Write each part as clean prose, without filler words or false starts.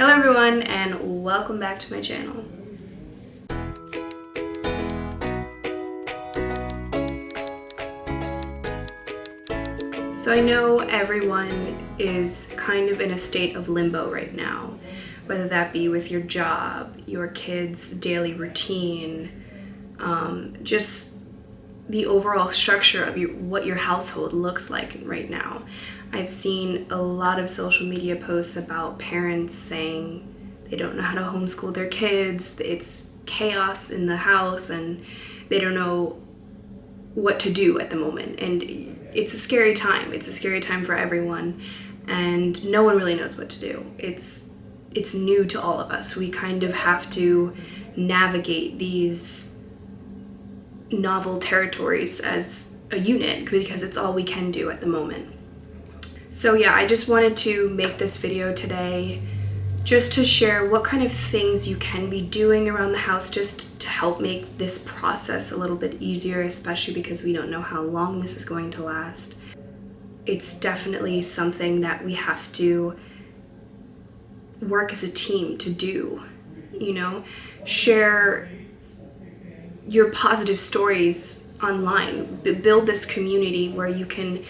Hello everyone and welcome back to my channel. So I know everyone is kind of in a state of limbo right now, whether that be with your job, your kids' daily routine, just the overall structure of what your household looks like right now. I've seen a lot of social media posts about parents saying they don't know how to homeschool their kids, it's chaos in the house, and they don't know what to do at the moment. And it's a scary time. It's a scary time for everyone, and no one really knows what to do. It's new to all of us. We kind of have to navigate these novel territories as a unit because it's all we can do at the moment. So yeah, I just wanted to make this video today just to share what kind of things you can be doing around the house just to help make this process a little bit easier, especially because we don't know how long this is going to last. It's definitely something that we have to work as a team to do, share your positive stories online, build this community where you can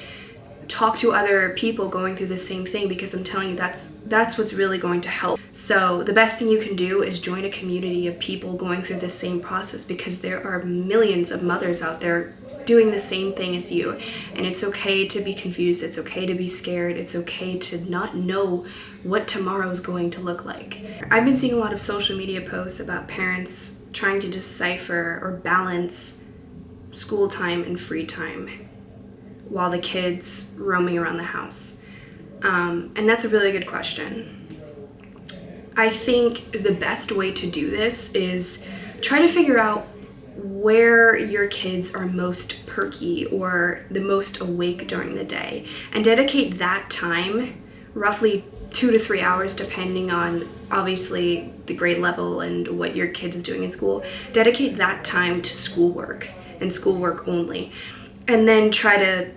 talk to other people going through the same thing, because I'm telling you that's what's really going to help. So the best thing you can do is join a community of people going through the same process, because there are millions of mothers out there doing the same thing as you, and it's okay to be confused, it's okay to be scared, it's okay to not know what tomorrow is going to look like. I've been seeing a lot of social media posts about parents trying to decipher or balance school time and free time while the kids roaming around the house. And that's a really good question. I think the best way to do this is try to figure out where your kids are most perky or the most awake during the day, and dedicate that time, roughly 2 to 3 hours depending on obviously the grade level and what your kid is doing in school. Dedicate that time to schoolwork and schoolwork only, and then try to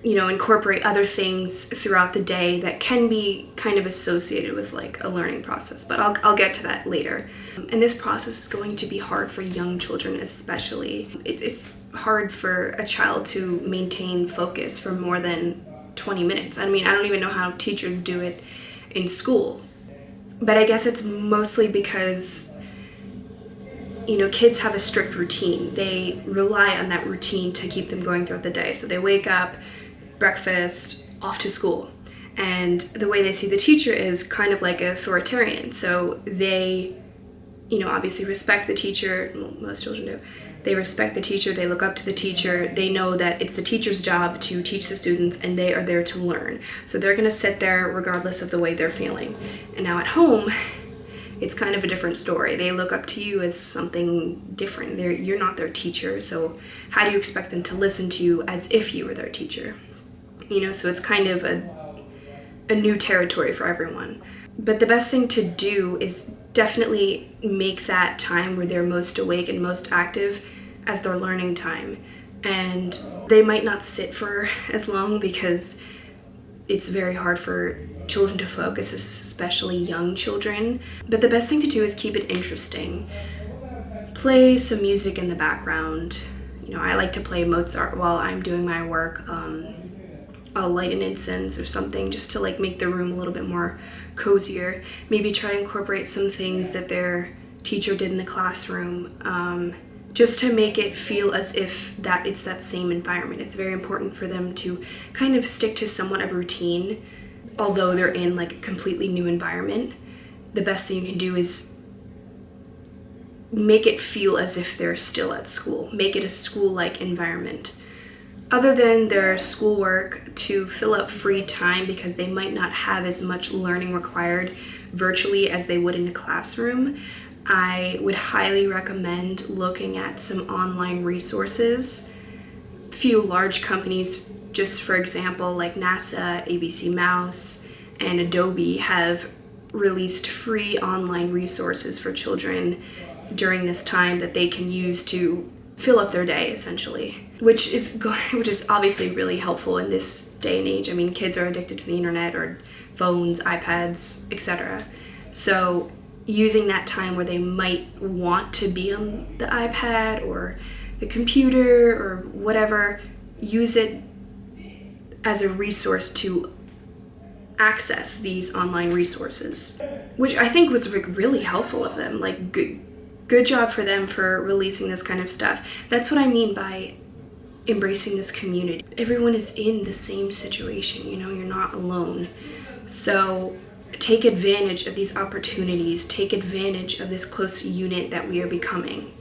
incorporate other things throughout the day that can be kind of associated with like a learning process, but I'll get to that later. And this process is going to be hard for young children especially. It's hard for a child to maintain focus for more than 20 minutes. I mean, I don't even know how teachers do it in school, but I guess it's mostly because kids have a strict routine. They rely on that routine to keep them going throughout the day. So they wake up, breakfast, off to school. And the way they see the teacher is kind of like authoritarian. So they, obviously respect the teacher. Well, most children do. They respect the teacher. They look up to the teacher. They know that it's the teacher's job to teach the students, and they are there to learn. So they're going to sit there regardless of the way they're feeling. And now at home, it's kind of a different story. They look up to you as something different. You're not their teacher, so how do you expect them to listen to you as if you were their teacher? So it's kind of a new territory for everyone. But the best thing to do is definitely make that time where they're most awake and most active as their learning time. And they might not sit for as long because it's very hard for children to focus, especially young children. But the best thing to do is keep it interesting. Play some music in the background. I like to play Mozart while I'm doing my work. I'll light an incense or something just to make the room a little bit more cozier. Maybe try to incorporate some things that their teacher did in the classroom, just to make it feel as if that it's that same environment. It's very important for them to kind of stick to somewhat of a routine, although they're in a completely new environment. The best thing you can do is make it feel as if they're still at school. Make it a school-like environment. Other than their schoolwork, to fill up free time because they might not have as much learning required virtually as they would in a classroom, I would highly recommend looking at some online resources. Few large companies, just for example, like NASA, ABC Mouse, and Adobe have released free online resources for children during this time that they can use to fill up their day, essentially, which is obviously really helpful in this day and age. I mean, kids are addicted to the internet or phones, iPads, etc. So using that time where they might want to be on the iPad or the computer or whatever, use it as a resource to access these online resources, which I think was really helpful of them. Like, good job for them for releasing this kind of stuff. That's what I mean by embracing this community. Everyone is in the same situation, you know, you're not alone. So take advantage of these opportunities, take advantage of this close unit that we are becoming.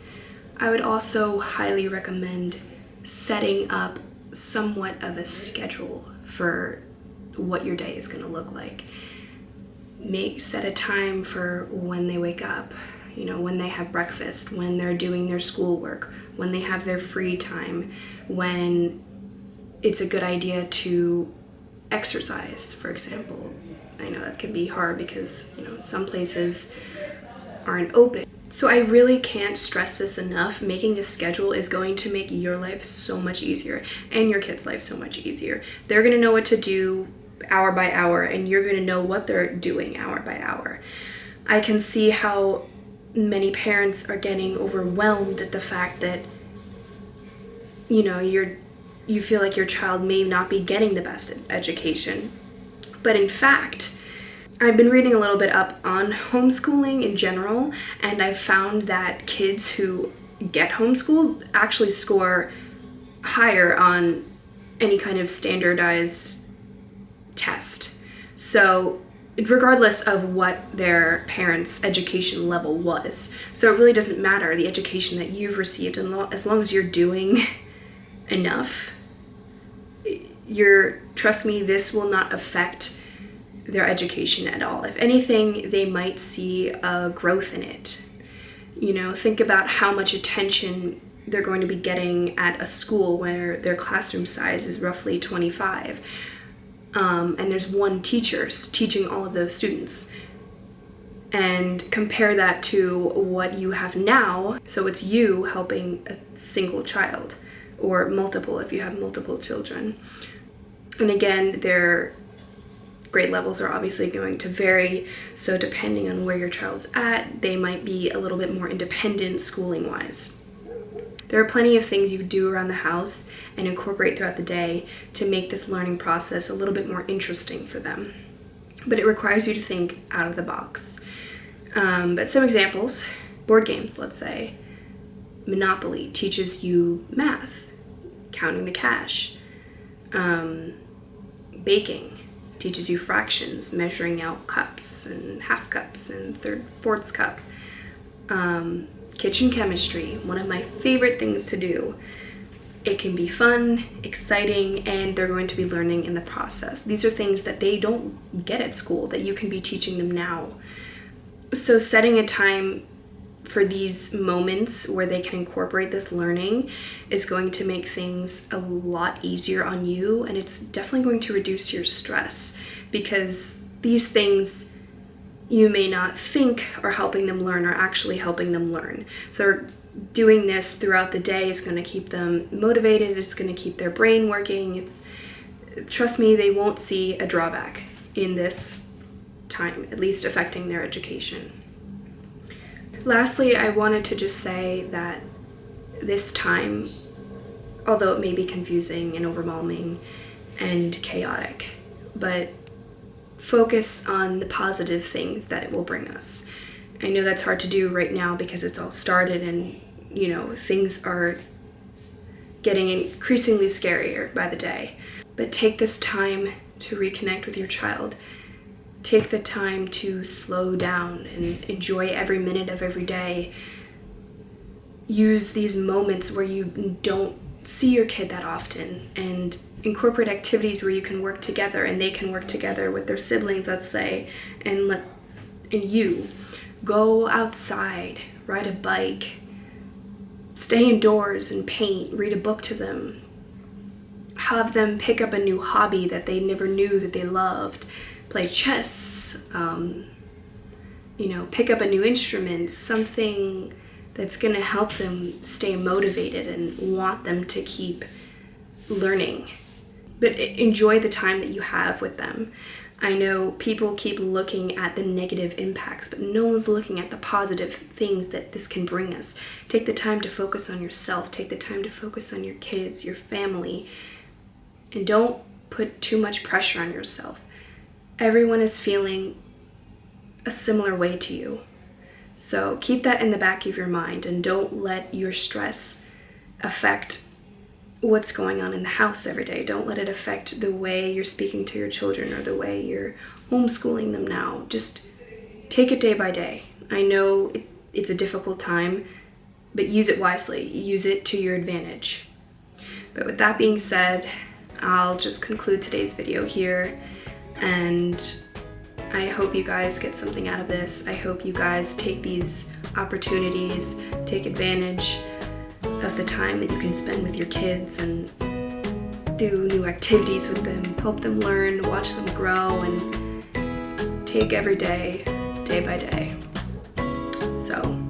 I would also highly recommend setting up somewhat of a schedule for what your day is going to look like. Set a time for when they wake up, you know, when they have breakfast, when they're doing their schoolwork, when they have their free time, when it's a good idea to exercise, for example. I know that can be hard because, you know, some places aren't open. So I really can't stress this enough. Making a schedule is going to make your life so much easier and your kids' life so much easier. They're going to know what to do hour by hour, and you're going to know what they're doing hour by hour. I can see how many parents are getting overwhelmed at the fact that, you know, you feel like your child may not be getting the best education. But in fact, I've been reading a little bit up on homeschooling in general, and I've found that kids who get homeschooled actually score higher on any kind of standardized test. So regardless of what their parents' education level was. So it really doesn't matter the education that you've received, as long as you're doing enough. Trust me, this will not affect their education at all. If anything, they might see a growth in it. You know, think about how much attention they're going to be getting at a school where their classroom size is roughly 25. And there's one teacher teaching all of those students. And compare that to what you have now. So it's you helping a single child, or multiple if you have multiple children. And again, their grade levels are obviously going to vary. So depending on where your child's at, they might be a little bit more independent schooling wise. There are plenty of things you could do around the house and incorporate throughout the day to make this learning process a little bit more interesting for them. But it requires you to think out of the box. But some examples, board games, let's say. Monopoly teaches you math, counting the cash. Baking teaches you fractions, measuring out cups and half cups and fourths cup. Kitchen chemistry, one of my favorite things to do. It can be fun, exciting, and they're going to be learning in the process. These are things that they don't get at school that you can be teaching them now. So setting a time for these moments where they can incorporate this learning is going to make things a lot easier on you, and it's definitely going to reduce your stress, because these things you may not think are helping them learn are actually helping them learn. So doing this throughout the day is going to keep them motivated, it's going to keep their brain working. Trust me, they won't see a drawback in this time, at least affecting their education. Lastly, I wanted to just say that this time, although it may be confusing and overwhelming and chaotic, but focus on the positive things that it will bring us. I know that's hard to do right now because it's all started and, you know, things are getting increasingly scarier by the day. But take this time to reconnect with your child. Take the time to slow down and enjoy every minute of every day. Use these moments where you don't see your kid that often and incorporate activities where you can work together and they can work together with their siblings, let's say, and you go outside, ride a bike, stay indoors and paint, read a book to them, have them pick up a new hobby that they never knew that they loved, play chess, pick up a new instrument, something that's going to help them stay motivated and want them to keep learning. But enjoy the time that you have with them. I know people keep looking at the negative impacts, but no one's looking at the positive things that this can bring us. Take the time to focus on yourself. Take the time to focus on your kids, your family, and don't put too much pressure on yourself. Everyone is feeling a similar way to you. So keep that in the back of your mind and don't let your stress affect what's going on in the house every day. Don't let it affect the way you're speaking to your children or the way you're homeschooling them now. Just take it day by day. I know it's a difficult time, but use it wisely. Use it to your advantage. But with that being said, I'll just conclude today's video here, and I hope you guys get something out of this. I hope you guys take these opportunities, take advantage of the time that you can spend with your kids and do new activities with them, help them learn, watch them grow, and take every day, day by day. So